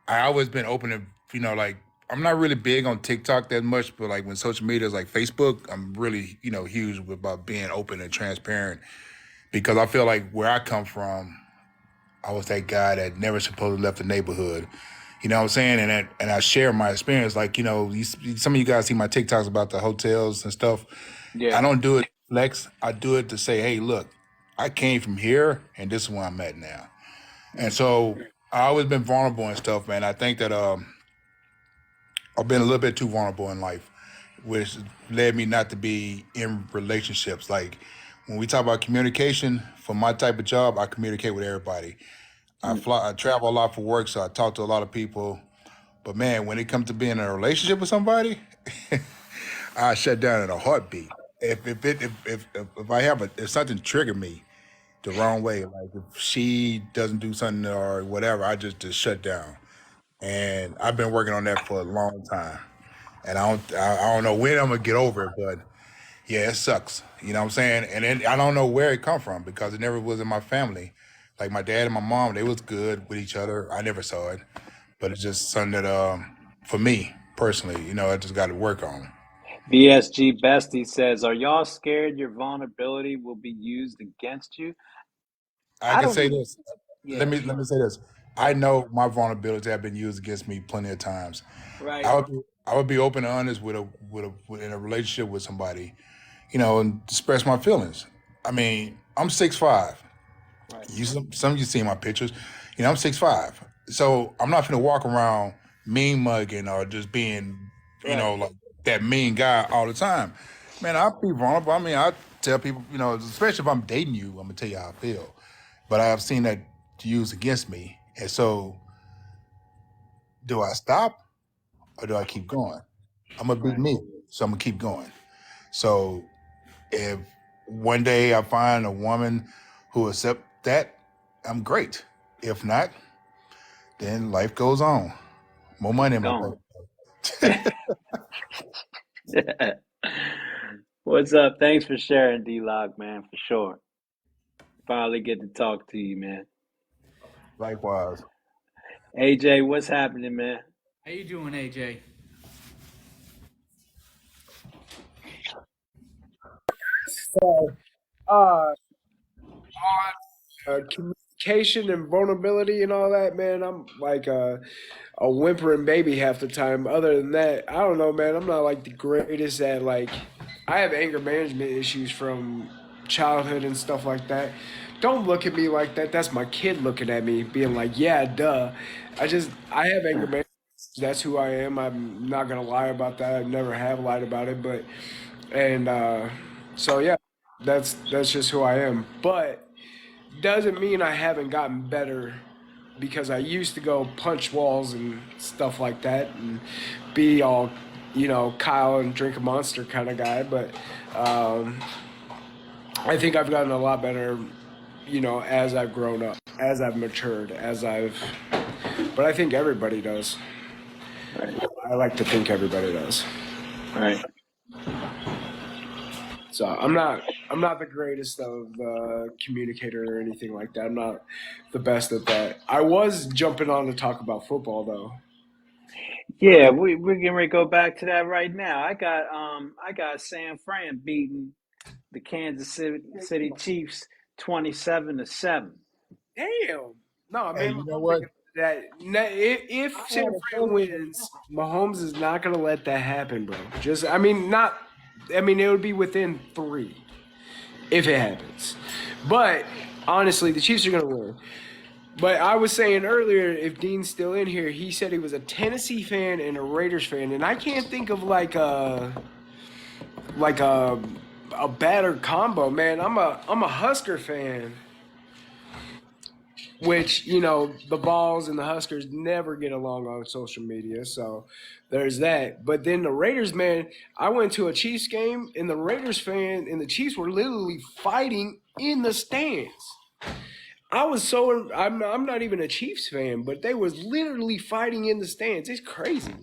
I always been open to, like, I'm not really big on TikTok that much, but like when social media is like Facebook, I'm really, huge about being open and transparent, because I feel like where I come from, I was that guy that never supposed to left the neighborhood. You know what I'm saying? And I share my experience. Like, some of you guys see my TikToks about the hotels and stuff. Yeah. I don't do it flex. I do it to say, hey, look, I came from here and this is where I'm at now. And so I always been vulnerable and stuff, man. I think that I've been a little bit too vulnerable in life, which led me not to be in relationships. Like when we talk about communication, for my type of job, I communicate with everybody. I travel a lot for work, so I talk to a lot of people. But man, when it comes to being in a relationship with somebody, I shut down in a heartbeat. If something triggered me the wrong way, like if she doesn't do something or whatever, I just shut down. And I've been working on that for a long time. And I don't know when I'm gonna get over it, but yeah, it sucks. You know what I'm saying? And then I don't know where it come from, because it never was in my family. Like my dad and my mom, they was good with each other. I never saw it, but it's just something that for me personally, I just got to work on. VSG Bestie says, "Are y'all scared your vulnerability will be used against you?" I can don't say really- this. Yeah. Let me say this. I know my vulnerability have been used against me plenty of times. Right. I would be open and honest in a relationship with somebody, and express my feelings. I mean, I'm 6'5". Right. Some of you see my pictures. I'm 6'5". So I'm not gonna walk around mean mugging or just being, like that mean guy all the time. Man, I'll be vulnerable. I mean, I tell people, especially if I'm dating you, I'm gonna tell you how I feel. But I have seen that used against me. And so do I stop or do I keep going? I'm gonna be me. So I'm gonna keep going. So if one day I find a woman who accepts that, I'm great. If not, then life goes on. More money in my Gone. bank. What's up? Thanks for sharing, D-Lock, man, for sure. Finally get to talk to you, man. Likewise. AJ, what's happening, man? How you doing, AJ? So, on communication and vulnerability and all that, man, I'm like a whimpering baby half the time. Other than that, I don't know, man. I'm not like the greatest at like. I have anger management issues from childhood and stuff like that. Don't look at me like that. That's my kid looking at me, being like, "Yeah, duh." I have anger management. That's who I am. I'm not gonna lie about that. I never have lied about it, but and so yeah, that's just who I am. But doesn't mean I haven't gotten better because I used to go punch walls and stuff like that and be all, Kyle and drink a monster kind of guy. But I think I've gotten a lot better, as I've grown up, as I've matured, but I think everybody does. Right, I like to think everybody does. right. So I'm not the greatest of communicator or anything like that. I'm not the best at that. I was jumping on to talk about football though. Yeah, we're getting ready to go back to that right now. I got San Fran beating the Kansas City Chiefs 27-7. Damn. No, Hey, man, you know Mahomes what? ain't gonna do that. If San Fran wins, Mahomes is not gonna let that happen, bro. It would be within 3 if it happens. But honestly, the Chiefs are gonna win. But I was saying earlier, if Dean's still in here, he said he was a Tennessee fan and a Raiders fan, and I can't think of like a better combo, man. I'm a Husker fan, which the Vols and the Huskers never get along on social media, so there's that. But then the Raiders, man, I went to a Chiefs game, and the Raiders fan and the Chiefs were literally fighting in the stands. I'm not even a Chiefs fan, but they was literally fighting in the stands. It's crazy.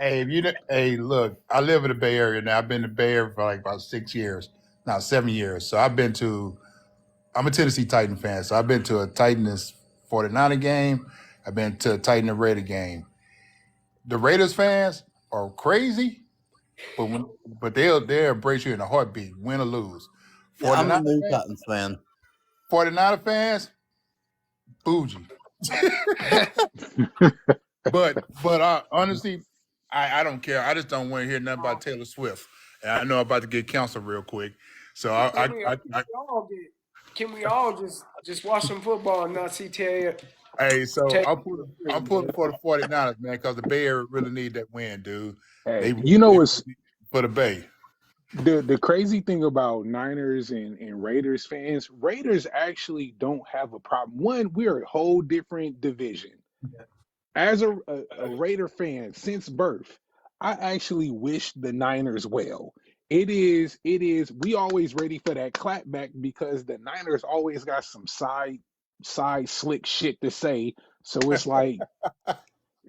Hey, hey, look, I live in the Bay Area now. I've been in the Bay Area for like about 6 years, now 7 years. So I'm a Tennessee Titan fan. So I've been to a Titans 49er game. I've been to a Titan and Raider game. The Raiders fans are crazy, but they'll embrace you in a heartbeat, win or lose. Yeah, I'm a 49er new fans, Titans fan. 49er fans, bougie. But honestly, I don't care. I just don't want to hear nothing about Taylor Swift. And I know I'm about to get canceled real quick. So Can we all just watch some football and not see Taylor? hey, so Taylor I'm pulling for the 49ers, man, because the Bay Area really need that win, dude. Hey, They you know what's for the Bay. the crazy thing about Niners and Raiders fans? Raiders actually don't have a problem. One, we're a whole different division. As a Raider fan since birth, I actually wish the Niners well. It is we always ready for that clapback because the Niners always got some side slick shit to say. So it's like, all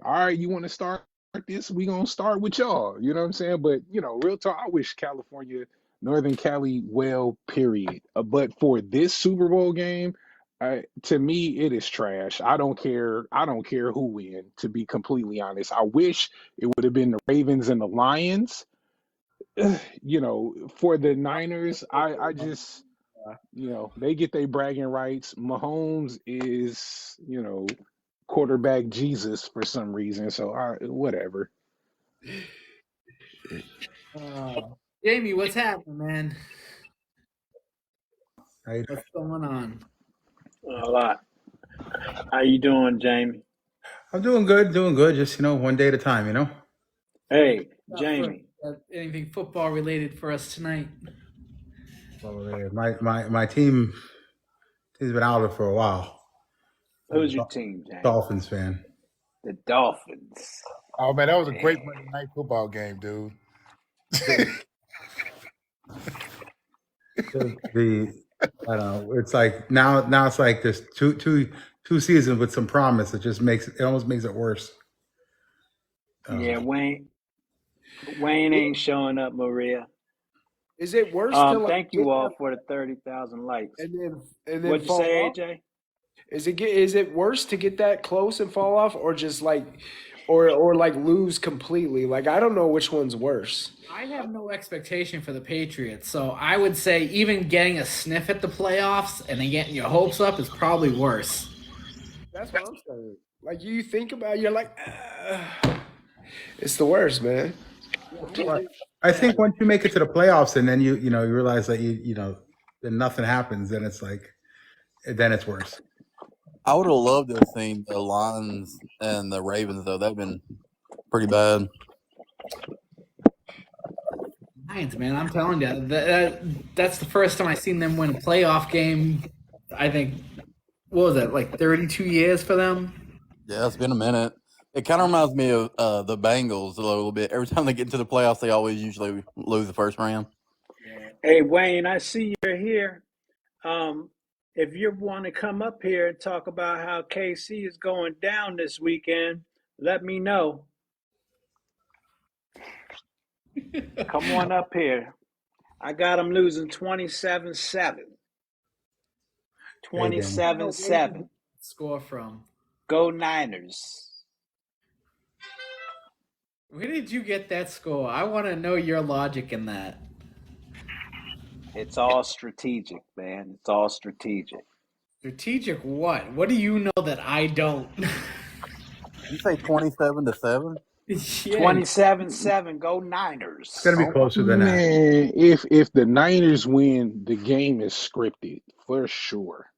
right, you want to start this? We gonna start with y'all. You know what I'm saying? But real talk, I wish California, Northern Cali well, period. But for this Super Bowl game, to me, it is trash. I don't care. I don't care who win. To be completely honest, I wish it would have been the Ravens and the Lions. For the Niners, I just, they get their bragging rights. Mahomes is, quarterback Jesus for some reason. So whatever. Jamie, what's happening, man? Hey, What's going on? A lot. How you doing, Jamie? I'm doing good, Just, one day at a time. Hey, For Jamie. anything football related for us tonight? Well, my team's been out of it for a while. Who's your team, Jamie? Dolphins fan. The Dolphins. Oh man, that was a Damn. great Monday night football game, dude. I don't know. It's like now it's like there's two seasons with some promise. It almost makes it worse. Yeah, Wayne ain't showing up, Maria. Is it worse to like Thank get you all that for the 30,000 likes. and then What'd you fall say, off? AJ? Is it worse to get that close and fall off, or just like, or like lose completely? Like I don't know which one's worse. I have no expectation for the Patriots, so I would say even getting a sniff at the playoffs and then getting your hopes up is probably worse. That's what I'm saying. Like you think about, it, you're like, it's the worst, man. Well, I think once you make it to the playoffs and then you realize that then nothing happens, then it's like then it's worse. I would have loved to have seen the Lions and the Ravens, though. That'd been pretty bad. Lions, man, I'm telling you, that's the first time I seen them win a playoff game. I think, what was that, like 32 years for them? Yeah, it's been a minute. It kind of reminds me of the Bengals a little bit. Every time they get into the playoffs, they always usually lose the first round. Hey, Wayne, I see you're here. If you want to come up here and talk about how KC is going down this weekend, let me know. Come on up here. I got them losing 27-7. 27-7. Score from. Go Niners. Where did you get that score? I want to know your logic in that. It's all strategic, man. It's all strategic. Strategic what? What do you know that I don't? You say 27-7? Yeah. 27-7. Go Niners. It's gonna be closer than that. Man, if the Niners win, the game is scripted for sure.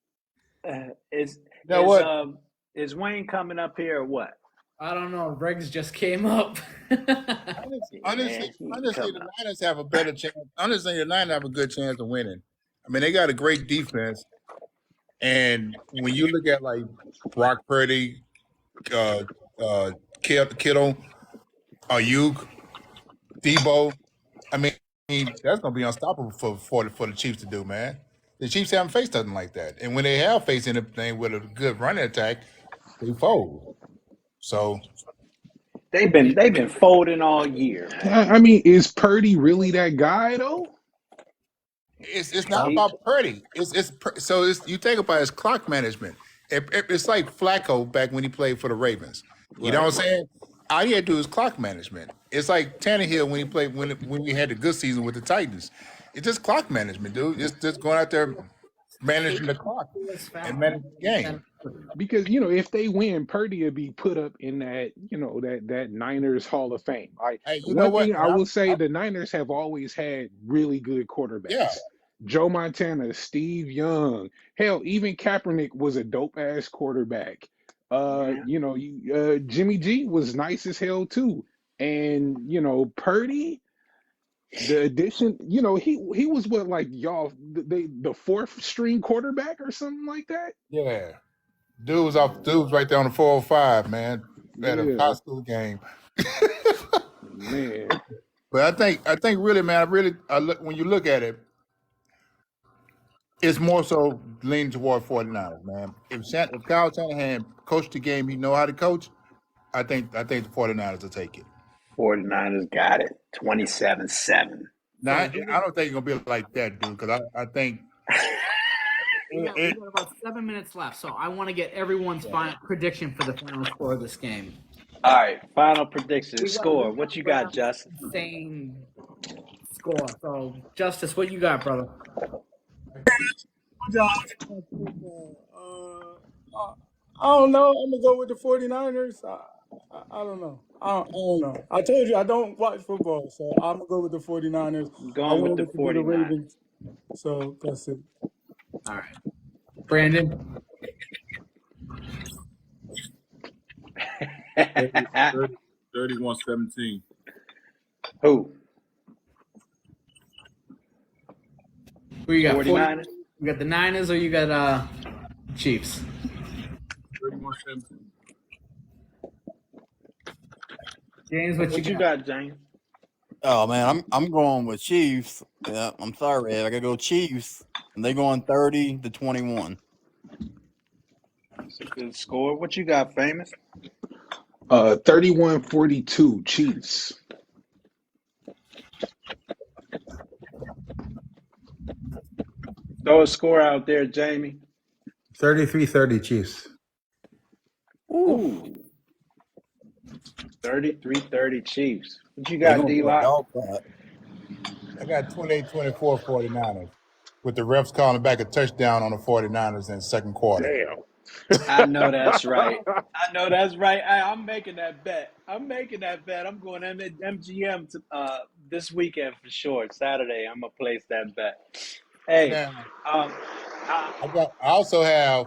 Is Wayne coming up here or what? I don't know. Regs just came up. Honestly, the Niners have a better chance. Honestly, the Niners have a good chance of winning. I mean, they got a great defense, and when you look at like Brock Purdy, Kittle, Ayuk, Debo, I mean, that's gonna be unstoppable for the Chiefs to do, man. The Chiefs haven't faced nothing like that, and when they have faced anything with a good running attack, they fold. So they've been folding all year. I mean, is Purdy really that guy though? It's not about Purdy. You think about it, it's clock management. It's like Flacco back when he played for the Ravens. You know what I'm saying? All he had to do is clock management. It's like Tannehill when he played when we had the good season with the Titans. It's just clock management, dude. It's just going out there managing the clock and managing the game. Because if they win, Purdy will be put up in that that Niners Hall of Fame. Like Hey, you know one what? thing I will say, the Niners have always had really good quarterbacks. Yeah. Joe Montana, Steve Young, hell, even Kaepernick was a dope ass quarterback. Jimmy G was nice as hell too, and Purdy. The addition, he was what, like, y'all, the fourth string quarterback or something like that. Yeah. Dude was right there on the 405, man, at a high school game. Man. But I think really, man, when you look at it, it's more so leaning toward 49ers, man. If Kyle Shanahan coached the game he know how to coach, I think the 49ers will take it. 49ers got it. 27-7. Now, I don't think it's going to be like that, dude, because I think... We got about 7 minutes left, so I want to get everyone's final prediction for the final score of this game. All right, final prediction. Score. What you got, Justin? Insane score. So, Justice, what you got, brother? I don't know. I'm gonna go with the 49ers. I don't know. I don't know. I told you I don't watch football, so I'm gonna go with the 49ers. Going with the 49ers. Ravens, so that's it. All right, Brandon. 31-17. Who? Who you got? 49ers? You got the Niners or you got Chiefs? 31-17. James, what you got, James? Oh man, I'm going with Chiefs. Yeah, I'm sorry, Ed. I gotta go Chiefs, and they're going 30-21. That's a good score. What you got, Famous? 31-42 Chiefs. Throw a score out there, Jamie. 33-30 Chiefs. Ooh, 33-30 Chiefs. What you They're got, going to be a D-Lock? dog fight. I got 28-24 49ers, with the refs calling back a touchdown on the 49ers in the second quarter. Damn. I know that's right. I know that's right. I'm making that bet. I'm going MGM this weekend for sure. Saturday, I'm gonna place that bet. Hey, Now, um, I also have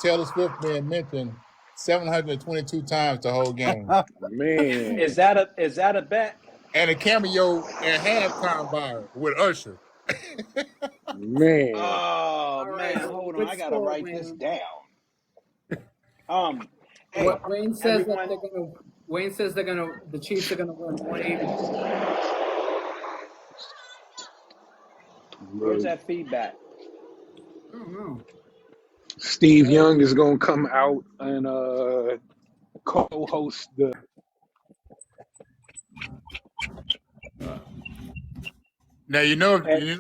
Taylor Swift being mentioned 722 times the whole game, is Man. that a bet? and a cameo at halftime by with Usher. Man. Oh All right, man, so hold on. good I gotta score, write this Wayne. down. Um, hey, What Wayne says that everyone. they're gonna. Wayne says the Chiefs are gonna win 180. Where's Look, that feedback? I don't know. Steve Young is gonna come out and co-host the. Now you know And if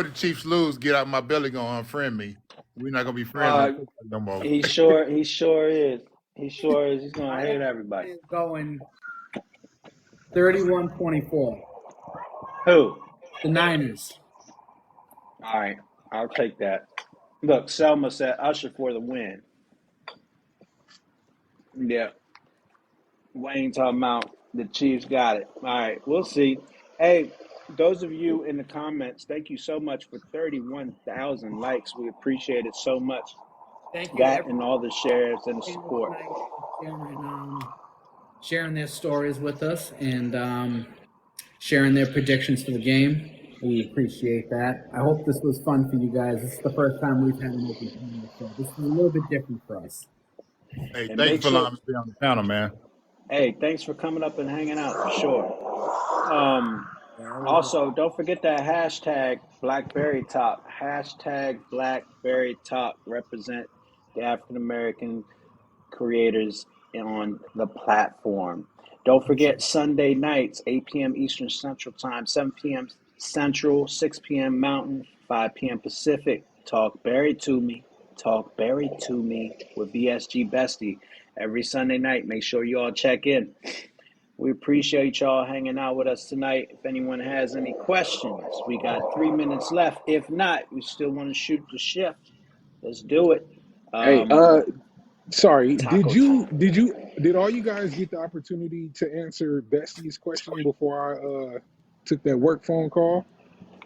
the Chiefs lose, get out my belly gonna unfriend me. We're not gonna be friends on uh, TikTok no more. he sure is. He sure is. He's gonna I hate have everybody. Lions going 31-24. Who? The Niners. All right, I'll take that. Look, Selma said Usher for the win. Yeah, Wayne talking about the Chiefs got it. All right, we'll see. Hey, those of you in the comments, thank you so much for 31,000 likes. We appreciate it so much. Thank you That everyone and all the shares and the came support. tonight sharing their stories with us and sharing their predictions for the game. We appreciate that. I hope this was fun for you guys. This is the first time we've had an open panel, so this is a little bit different for us. Hey, And thank you make for sure, allowing me to be on the panel, man. hey, thanks for coming up and hanging out for sure. Yeah, always Also, don't forget that hashtag Blackberry Top. Hashtag Blackberry Top. Represent the African American creators on the platform. Don't forget Sunday nights, 8 p.m. Eastern Central Time, 7 p.m. Central, 6 p.m. Mountain, 5 p.m. Pacific. Talk Barry to me. Talk Barry to me with VSG Bestie every Sunday night. Make sure you all check in. We appreciate y'all hanging out with us tonight. If anyone has any questions, we got 3 minutes left. If not, we still want to shoot the shift. Let's do it. Hey, sorry. Taco time. Did all you guys get the opportunity to answer Bestie's question before I took that work phone call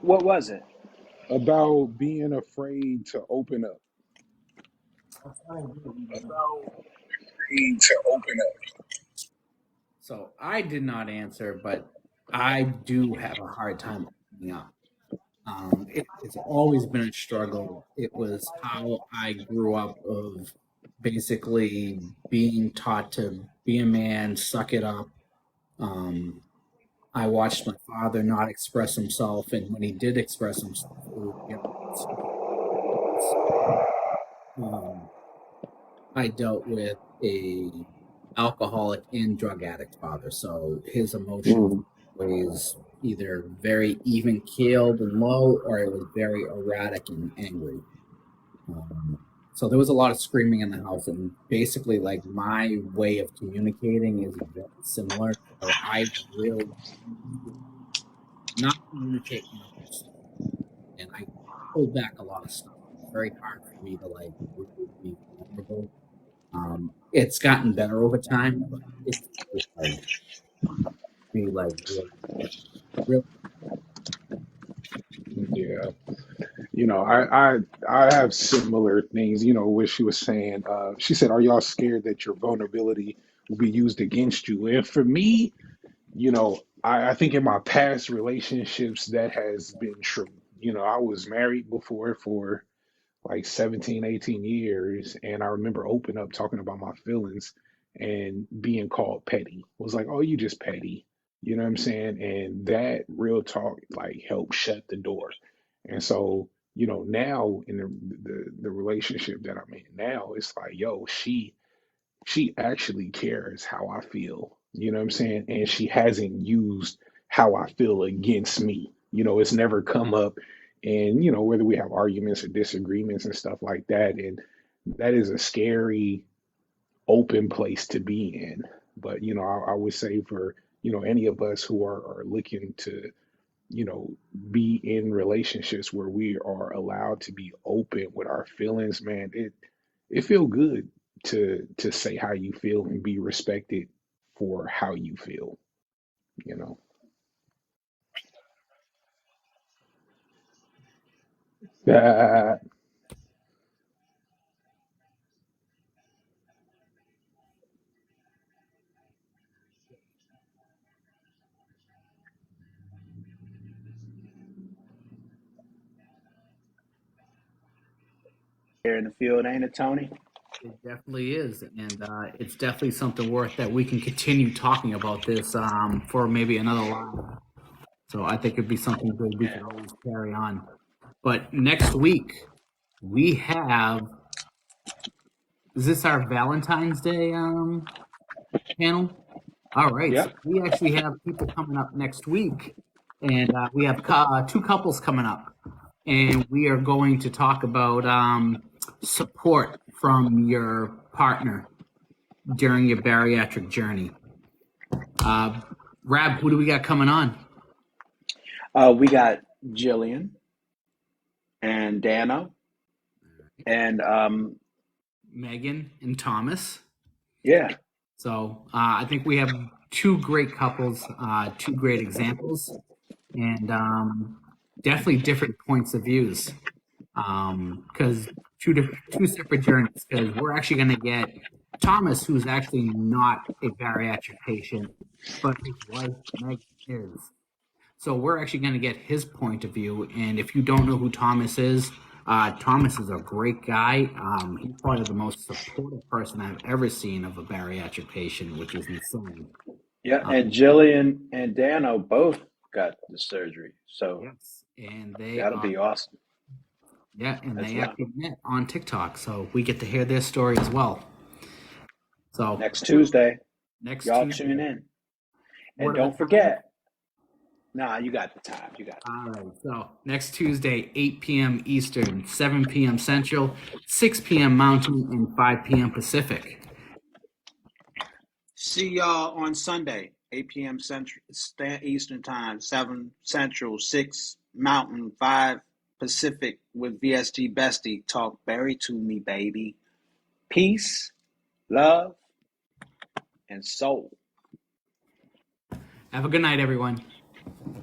What was it? about being afraid to open up? So I did not answer, but I do have a hard time opening up. It's always been a struggle. It was how I grew up of basically being taught to be a man, suck it up. Um, I watched my father not express himself, and when he did express himself, it would be I dealt with a alcoholic and drug addict father, so his emotions were always either very even keeled and low, or it was very erratic and angry. So there was a lot of screaming in the house, and basically, like my way of communicating is very similar. So I really not communicate when I'm upset, and I hold back a lot of stuff. It's very hard for me to like really be vulnerable. It's gotten better over time, but it's still hard to be like real. Yeah. I have similar things, what she was saying. She said, "Are y'all scared that your vulnerability will be used against you?" And for me, I think in my past relationships that has been true. I was married before for like 17, 18 years, and I remember open up talking about my feelings and being called petty. It was like, "Oh, you just petty." You know what I'm saying? And that real talk like helped shut the door. And so, now in the relationship that I'm in now, it's like, yo, she actually cares how I feel. You know what I'm saying? And she hasn't used how I feel against me. It's never come up And, whether we have arguments or disagreements and stuff like that. And that is a scary, open place to be in. But, I would say for, any of us who are looking to, you know, be in relationships where we are allowed to be open with our feelings, man, it feel good to say how you feel and be respected for how you feel, you know. Uh, Here in the field, ain't it, Tony? It definitely is, and it's definitely something worth that we can continue talking about this for maybe another live. So I think it'd be something good we could always carry on. But next week we have, is this our Valentine's Day panel? All right, so Yep. we actually have people coming up next week, and we have two couples coming up, and we are going to talk about support from your partner during your bariatric journey. Rab, who do we got coming on? We got Jillian and Dana and Megan and Thomas. yeah. So I think we have two great couples, two great examples, and definitely different points of views. Because two separate journeys. Because we're actually going to get Thomas, who's actually not a bariatric patient, but his wife Meg is. So we're actually going to get his point of view. And if you don't know who Thomas is a great guy. He's probably the most supportive person I've ever seen of a bariatric patient, which is insane. Yeah, and Jillian and Dano both got the surgery. So Yes, and they that'll be awesome as they well. actually met on TikTok, so we get to hear their story as well. So Next Tuesday, next y'all Tuesday, tune in. what And are the don't times? forget, nah, you got the time. You got the All right, so next Tuesday, 8 p.m. Eastern, 7 p.m. Central, 6 p.m. Mountain, and 5 p.m. Pacific. See y'all on Sunday, 8 p.m. Central Eastern Time, 7 Central, 6 Mountain, 5 Pacific with VSG Bestie. Talk Barry to me, baby. Peace, love, and soul. Have a good night, everyone.